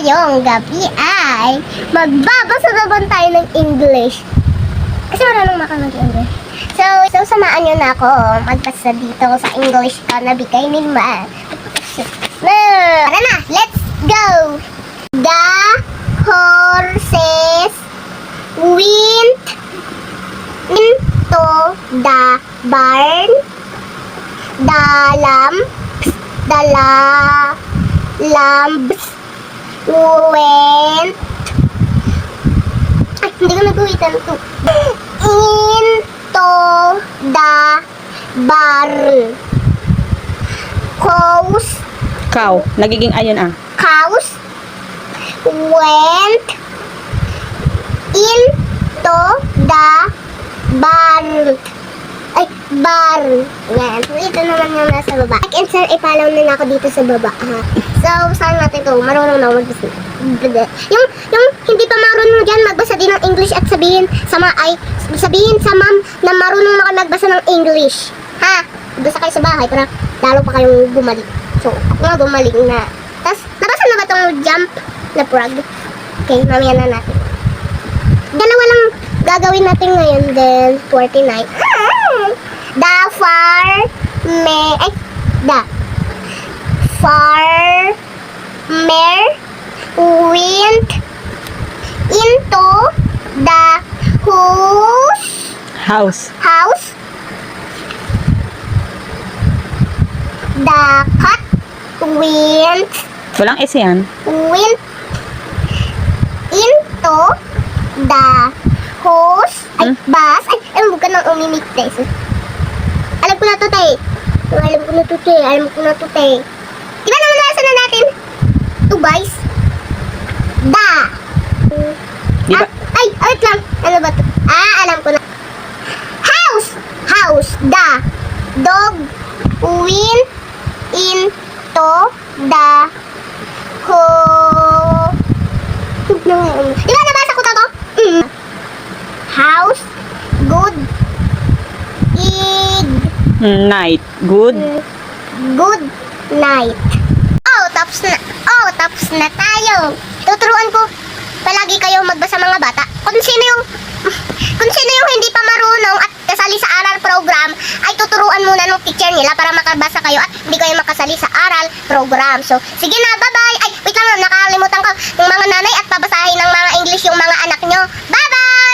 ngayong gabi ay magbabasa naman tayo ng English. Kasi marunong ako mag-English. So samahan nyo na ako magbasa dito sa English na bigay ni Ma. Tara na, let's go! The horses went into the barn. The lambs went hindi ko nag-uwitan to. Into the barn. Cow. Nagiging ayun ah. Cows went into the barn. Barn. Yan. So, ito naman yung nasa baba. Like and share, ipalaw na ako dito sa baba. Ha? So, saan natin ito? Marunong na ako magbasa. Yung hindi pa marunong dyan, magbasa din ng English at sabihin sa ma'am na marunong na kayo magbasa ng English. Ha? Magbasa kayo sa bahay para lalo pa kayong bumalik. So, ako nga bumalik na. Tapos, nabasa na ba itong jump na frog? Okay, mamaya na natin. Dalawa lang gagawin natin ngayon, then 49. The farmer went into the House. The cat went Walang S yan. into the house. Bus. Huwag ka nang umimik, Tess. Alam ko na to, Tay. Alam ko na to, Tay. Diba naman nasa na natin? To, guys. Di ba? Wait lang. Ano ba to? Alam ko na. House. The dog went into the hole. Diba nabasa ko to? House. Good. Night. Good. Good night. Tapos na tayo. Tuturuan ko palagi kayo magbasa mga bata. Kung sino yung hindi pa marunong at kasali sa aral program, ay tuturuan muna ng teacher nila para makabasa kayo at hindi kayo makasali sa aral program. So, sige na, bye-bye. Wait lang, nakalimutan ko ng mga nanay at pabasahin ng mga English yung mga anak nyo. Bye-bye!